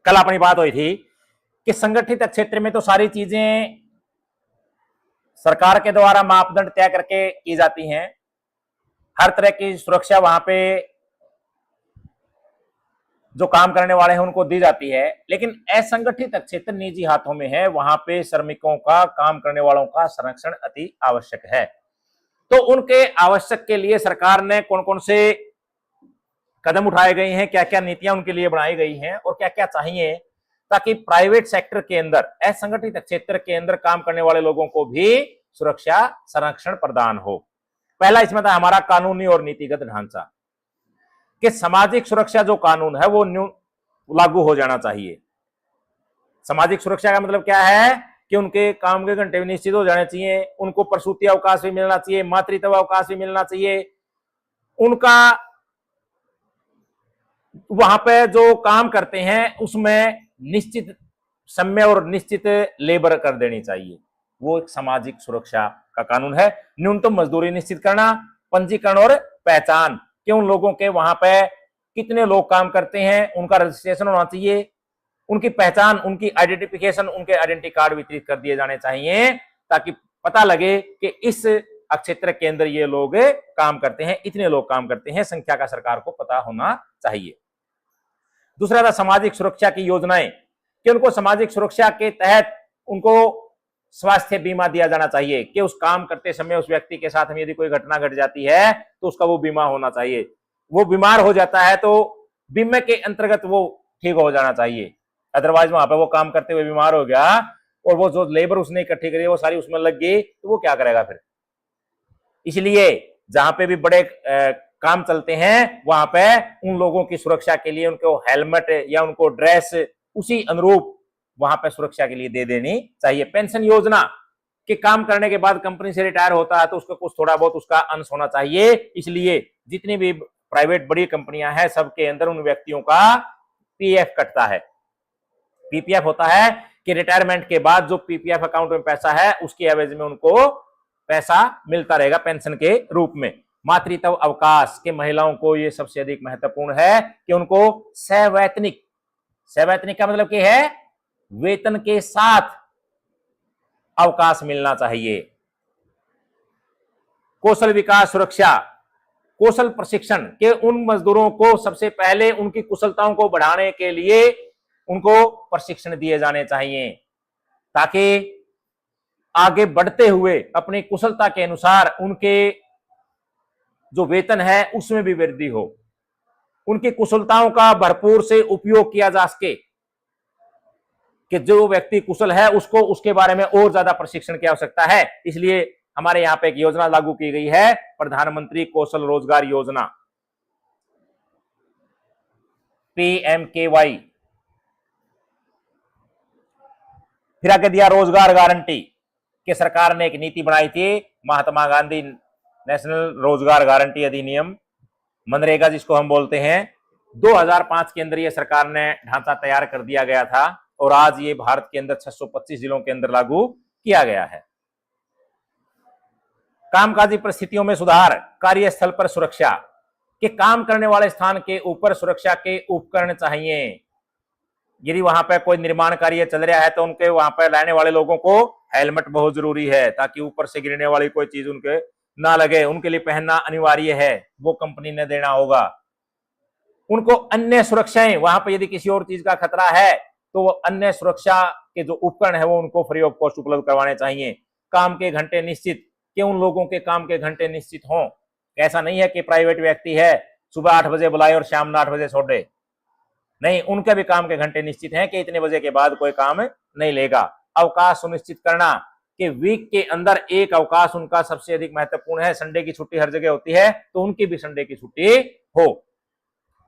कल अपनी बात हुई थी कि संगठित क्षेत्र में तो सारी चीजें सरकार के द्वारा मापदंड तय करके की जाती हैं, हर तरह की सुरक्षा वहां पे जो काम करने वाले हैं उनको दी जाती है, लेकिन असंगठित क्षेत्र निजी हाथों में है, वहां पे श्रमिकों का, काम करने वालों का संरक्षण अति आवश्यक है। तो उनके आवश्यक के लिए सरकार ने कौन कौन से कदम उठाए गए हैं, क्या क्या नीतियां उनके लिए बनाई गई हैं और क्या क्या चाहिए, ताकि प्राइवेट सेक्टर के अंदर, असंगठित क्षेत्र के अंदर काम करने वाले लोगों को भी सुरक्षा संरक्षण प्रदान हो। पहला इसमें था हमारा कानूनी और नीतिगत ढांचा, कि सामाजिक सुरक्षा जो कानून है वो लागू हो जाना चाहिए। सामाजिक सुरक्षा का मतलब क्या है कि उनके काम के घंटे भी निश्चित हो जाने चाहिए, उनको प्रसूति अवकाश भी मिलना चाहिए, मातृत्व अवकाश भी मिलना चाहिए, उनका वहां पे जो काम करते हैं उसमें निश्चित समय और निश्चित लेबर कर देनी चाहिए। वो एक सामाजिक सुरक्षा का कानून है। न्यूनतम मजदूरी निश्चित करना, पंजीकरण और पहचान कि उन लोगों के वहां पे कितने लोग काम करते हैं, उनका रजिस्ट्रेशन होना चाहिए, उनकी पहचान, उनकी आइडेंटिफिकेशन, उनके आइडेंटिटी कार्ड वितरित कर दिए जाने चाहिए, ताकि पता लगे कि इस क्षेत्र के अंदर ये लोग काम करते हैं, इतने लोग काम करते हैं, संख्या का सरकार को पता होना चाहिए। दूसरा था सामाजिक सुरक्षा की योजनाएं, कि उनको सामाजिक सुरक्षा के तहत उनको स्वास्थ्य बीमा दिया जाना चाहिए, कि उस काम करते समय उस व्यक्ति के साथ में यदि कोई घटना घट जाती है तो उसका वो बीमा होना चाहिए। वो बीमार हो जाता है तो बीमे के अंतर्गत वो ठीक हो जाना चाहिए। अदरवाइज वहां पे वो काम करते हुए बीमार हो गया और वो जो लेबर उसने इकट्ठी करी वो सारी उसमें लग गई, तो वो क्या करेगा फिर। इसलिए जहां पे भी बड़े काम चलते हैं वहां पे उन लोगों की सुरक्षा के लिए उनको हेलमेट या उनको ड्रेस उसी अनुरूप वहां पे सुरक्षा के लिए दे देनी चाहिए। पेंशन योजना के काम करने के बाद कंपनी से रिटायर होता है तो उसका कुछ थोड़ा बहुत उसका अंश होना चाहिए। इसलिए जितनी भी प्राइवेट बड़ी कंपनियां हैं सबके अंदर उन व्यक्तियों का पीएफ कटता है। पीपीएफ होता है कि रिटायरमेंट के बाद जो पीपीएफ अकाउंट में पैसा है उसके एवज में उनको पैसा मिलता रहेगा पेंशन के रूप में। मातृत्व अवकाश के महिलाओं को ये सबसे अधिक महत्वपूर्ण है कि उनको सवैतनिक, सवैतनिक का मतलब क्या है, वेतन के साथ अवकाश मिलना चाहिए। कौशल विकास सुरक्षा, कौशल प्रशिक्षण के उन मजदूरों को सबसे पहले उनकी कुशलताओं को बढ़ाने के लिए उनको प्रशिक्षण दिए जाने चाहिए, ताकि आगे बढ़ते हुए अपनी कुशलता के अनुसार उनके जो वेतन है उसमें भी वृद्धि हो, उनकी कुशलताओं का भरपूर से उपयोग किया जा सके, कि जो व्यक्ति कुशल है उसको उसके बारे में और ज्यादा प्रशिक्षण की आवश्यकता है। इसलिए हमारे यहाँ पे एक योजना लागू की गई है, प्रधानमंत्री कौशल रोजगार योजना, PMKY। फिर आगे दिया रोजगार गारंटी, कि सरकार ने एक नीति बनाई थी, महात्मा गांधी नेशनल रोजगार गारंटी अधिनियम, मनरेगा जिसको हम बोलते हैं। 2005 के अंदर ये सरकार ने ढांचा तैयार कर दिया गया था और आज ये भारत के अंदर 625 जिलों के अंदर लागू किया गया है। कामकाजी परिस्थितियों में सुधार, कार्यस्थल पर सुरक्षा, कि काम करने वाले स्थान के ऊपर सुरक्षा के उपकरण चाहिए। यदि वहां पर कोई निर्माण कार्य चल रहा है तो उनके वहां पर रहने वाले लोगों को हेलमेट बहुत जरूरी है, ताकि ऊपर से गिरने वाली कोई चीज उनके ना लगे, उनके लिए पहनना अनिवार्य है, वो कंपनी ने देना होगा। उनको अन्य सुरक्षाएं, वहां पर यदि किसी और चीज का खतरा है तो वो अन्य सुरक्षा के जो उपकरण है वो उनको फ्री ऑफ कॉस्ट उपलब्ध करवाने चाहिए। काम के घंटे निश्चित, कि उन लोगों के काम के घंटे निश्चित हों। ऐसा नहीं है कि प्राइवेट व्यक्ति है सुबह 8 बजे बुलाए और शाम 8 बजे छोड़ दे, नहीं, उनके भी काम के घंटे निश्चित हैं कि इतने बजे के बाद कोई काम नहीं लेगा। अवकाश सुनिश्चित करना, कि वीक के अंदर एक अवकाश उनका सबसे अधिक महत्वपूर्ण है। संडे की छुट्टी हर जगह होती है तो उनकी भी संडे की छुट्टी हो।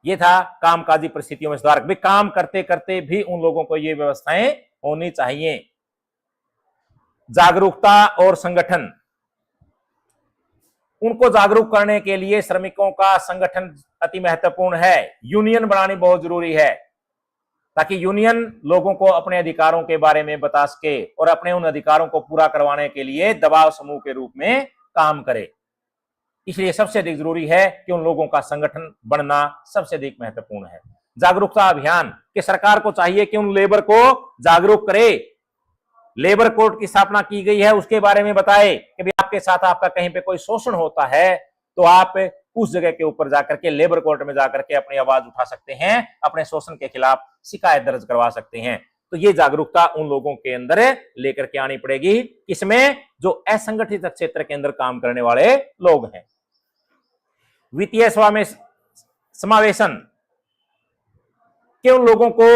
ये था कामकाजी परिस्थितियों में सुधार, भी काम करते करते भी उन लोगों को ये व्यवस्थाएं होनी चाहिए। जागरूकता और संगठन, उनको जागरूक करने के लिए श्रमिकों का संगठन अति महत्वपूर्ण है। यूनियन बनानी बहुत जरूरी है, ताकि यूनियन लोगों को अपने अधिकारों के बारे में बता सके और अपने उन अधिकारों को पूरा करवाने के लिए दबाव समूह के रूप में काम करे। इसलिए सबसे अधिक जरूरी है कि उन लोगों का संगठन बनना सबसे अधिक महत्वपूर्ण है। जागरूकता अभियान कि सरकार को चाहिए कि उन लेबर को जागरूक करे, लेबर कोर्ट की स्थापना की गई है उसके बारे में बताए कि भी आपके साथ आपका कहीं पे कोई शोषण होता है तो आप उस जगह के ऊपर जाकर के लेबर कोर्ट में जाकर के अपनी आवाज उठा सकते हैं, अपने शोषण के खिलाफ शिकायत दर्ज करवा सकते हैं। तो ये जागरूकता उन लोगों के अंदर लेकर के आनी पड़ेगी, इसमें जो असंगठित क्षेत्र के अंदर काम करने वाले लोग हैं। वित्तीय समावेशन के उन लोगों को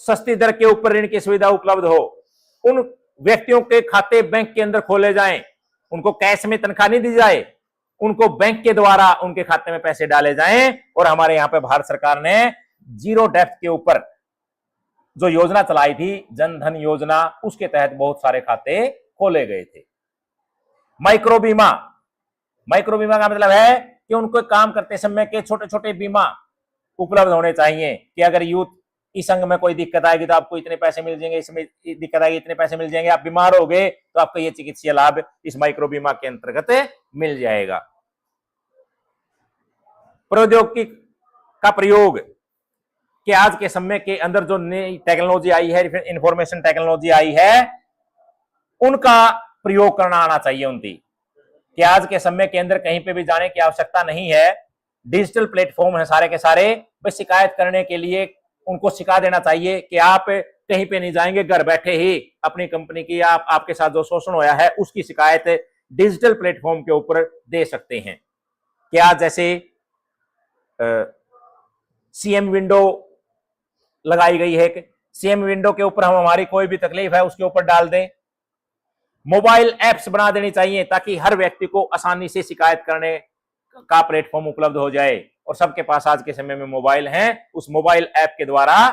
सस्ती दर के ऊपर ऋण की सुविधा उपलब्ध हो, उन व्यक्तियों के खाते बैंक के अंदर खोले जाएं, उनको कैश में तनख्वाह नहीं दी जाए, उनको बैंक के द्वारा उनके खाते में पैसे डाले जाएं। और हमारे यहां पे भारत सरकार ने जीरो डेप्थ के ऊपर जो योजना चलाई थी, जन धन योजना, उसके तहत बहुत सारे खाते खोले गए थे। माइक्रो बीमा, माइक्रो बीमा का मतलब है कि उनको काम करते समय के छोटे छोटे बीमा उपलब्ध होने चाहिए कि अगर यूथ इस अंग में कोई दिक्कत आएगी तो आपको इतने पैसे मिल जाएंगे, इसमें दिक्कत आएगी इतने पैसे मिल जाएंगे, आप बीमार हो गए तो आपको ये चिकित्सीय लाभ इस माइक्रो बीमा के अंतर्गत मिल जाएगा। प्रौद्योगिकी का प्रयोग कि आज के समय के अंदर जो नई टेक्नोलॉजी आई है, इंफॉर्मेशन टेक्नोलॉजी आई है, उनका प्रयोग करना आना चाहिए उनकी, कि आज के समय के अंदर कहीं पे भी जाने की आवश्यकता नहीं है, डिजिटल प्लेटफॉर्म है सारे के सारे। बस शिकायत करने के लिए उनको सिखा देना चाहिए कि आप कहीं पे नहीं जाएंगे, घर बैठे ही अपनी कंपनी की या आपके साथ जो शोषण होया है उसकी शिकायत डिजिटल प्लेटफॉर्म के ऊपर दे सकते हैं। क्या जैसे सीएम विंडो लगाई गई है, सीएम विंडो के ऊपर हम हमारी कोई भी तकलीफ है उसके ऊपर डाल दें। मोबाइल एप्स बना देनी चाहिए ताकि हर व्यक्ति को आसानी से शिकायत करने का प्लेटफॉर्म उपलब्ध हो जाए, और सबके पास आज के समय में मोबाइल हैं, उस मोबाइल ऐप के द्वारा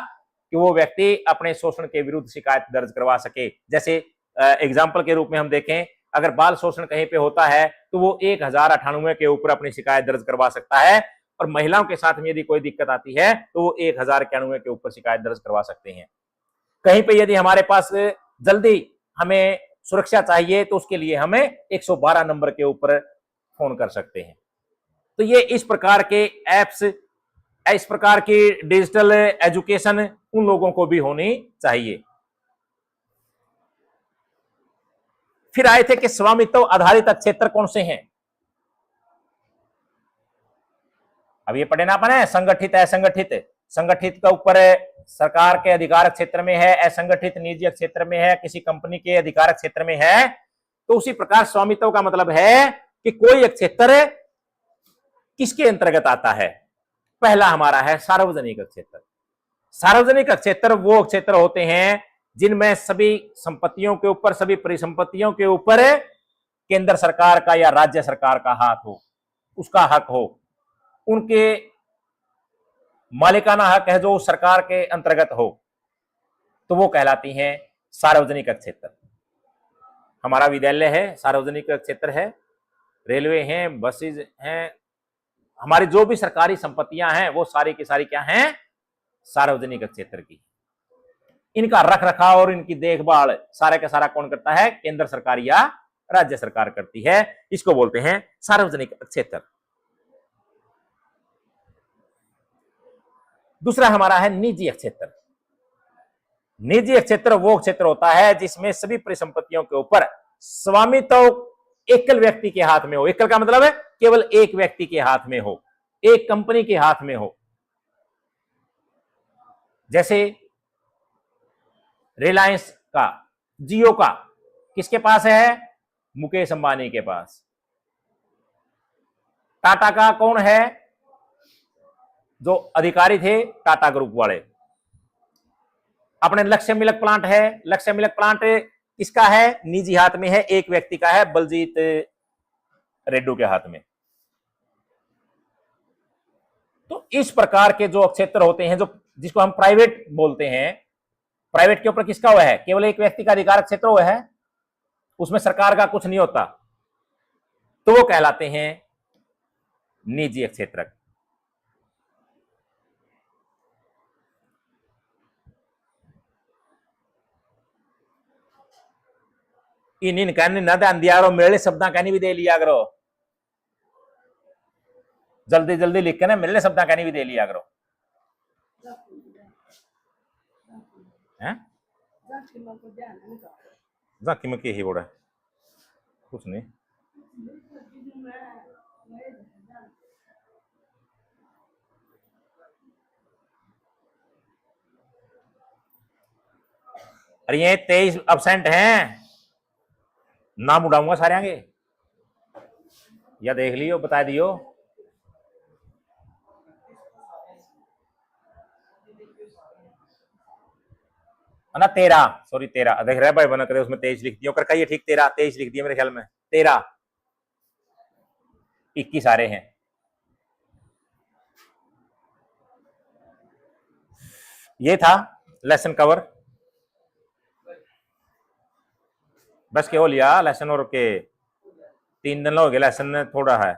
कि वो व्यक्ति अपने शोषण के विरुद्ध शिकायत दर्ज करवा सके। जैसे एग्जाम्पल के रूप में हम देखें, अगर बाल शोषण कहीं पे होता है तो वो 1098 के ऊपर अपनी शिकायत दर्ज करवा सकता है, और महिलाओं के साथ में यदि कोई दिक्कत आती है तो वो 1091 के ऊपर शिकायत दर्ज करवा सकते हैं। कहीं पे यदि हमारे पास जल्दी हमें सुरक्षा चाहिए तो उसके लिए हमें 112 नंबर के ऊपर फोन कर सकते हैं। तो ये इस प्रकार के एप्स, इस प्रकार की डिजिटल एजुकेशन उन लोगों को भी होनी चाहिए। फिर आए थे कि स्वामित्व आधारित क्षेत्र कौन से हैं। अब ये पढ़े ना अपने संगठित असंगठित, संगठित का ऊपर सरकार के अधिकार क्षेत्र में है, असंगठित निजी क्षेत्र में है, किसी कंपनी के अधिकार क्षेत्र में है। तो उसी प्रकार स्वामित्व का मतलब है कि कोई क्षेत्र किसके अंतर्गत आता है। पहला हमारा है सार्वजनिक क्षेत्र। सार्वजनिक क्षेत्र वो क्षेत्र होते हैं जिनमें सभी संपत्तियों के ऊपर, सभी परिसंपत्तियों के ऊपर केंद्र सरकार का या राज्य सरकार का हाथ हो, उसका हक हो, उनके मालिकाना हक है जो सरकार के अंतर्गत हो, तो वो कहलाती हैं सार्वजनिक क्षेत्र। हमारा विद्यालय है, सार्वजनिक क्षेत्र है, रेलवे हैं, बसेज हैं, हमारी जो भी सरकारी संपत्तियां हैं वो सारी की सारी क्या हैं, सार्वजनिक क्षेत्र की। इनका रख रखाव और इनकी देखभाल सारे का सारा कौन करता है, केंद्र सरकार या राज्य सरकार करती है। इसको बोलते हैं सार्वजनिक क्षेत्र। दूसरा हमारा है निजी क्षेत्र। निजी क्षेत्र वो क्षेत्र होता है जिसमें सभी परिसंपत्तियों के ऊपर स्वामित्व एकल व्यक्ति के हाथ में हो। एकल का मतलब है केवल एक व्यक्ति के हाथ में हो, एक कंपनी के हाथ में हो। जैसे रिलायंस का, जियो का किसके पास है, मुकेश अंबानी के पास। टाटा का कौन है, जो अधिकारी थे टाटा ग्रुप वाले। अपने लक्ष्य मिल्क प्लांट है, लक्ष्य मिल्क प्लांट किसका है, निजी हाथ में है, एक व्यक्ति का है, बलजीत रेड्डू के हाथ में। तो इस प्रकार के जो क्षेत्र होते हैं, जो जिसको हम प्राइवेट बोलते हैं, प्राइवेट के ऊपर किसका हुआ है, केवल एक व्यक्ति का अधिकार क्षेत्र हुआ है, उसमें सरकार का कुछ नहीं होता, तो वो कहलाते हैं निजी क्षेत्र। इन कहने न ध्यान दिया करो, मेरे शब्द कहनी भी दे लिया करो, जल्दी जल्दी लिख के ना मेरे शब्द कहनी भी दे लिया करो। हैं जाकी में ही बोड़ा कुछ नहीं। अरे ये 23 absent हैं, नाम उड़ाऊंगा सारे आगे, या देख लियो बता दियो ना। 13 सॉरी 13 देख रहा है भाई बना करे उसमें 23 लिख दिया कर, ये ठीक 13 23 लिख दिया मेरे ख्याल में, 13 21 सारे हैं। ये था लेसन कवर, बस के हो लिया लेसन, और के 3 दिन हो गए लेसन थोड़ा है।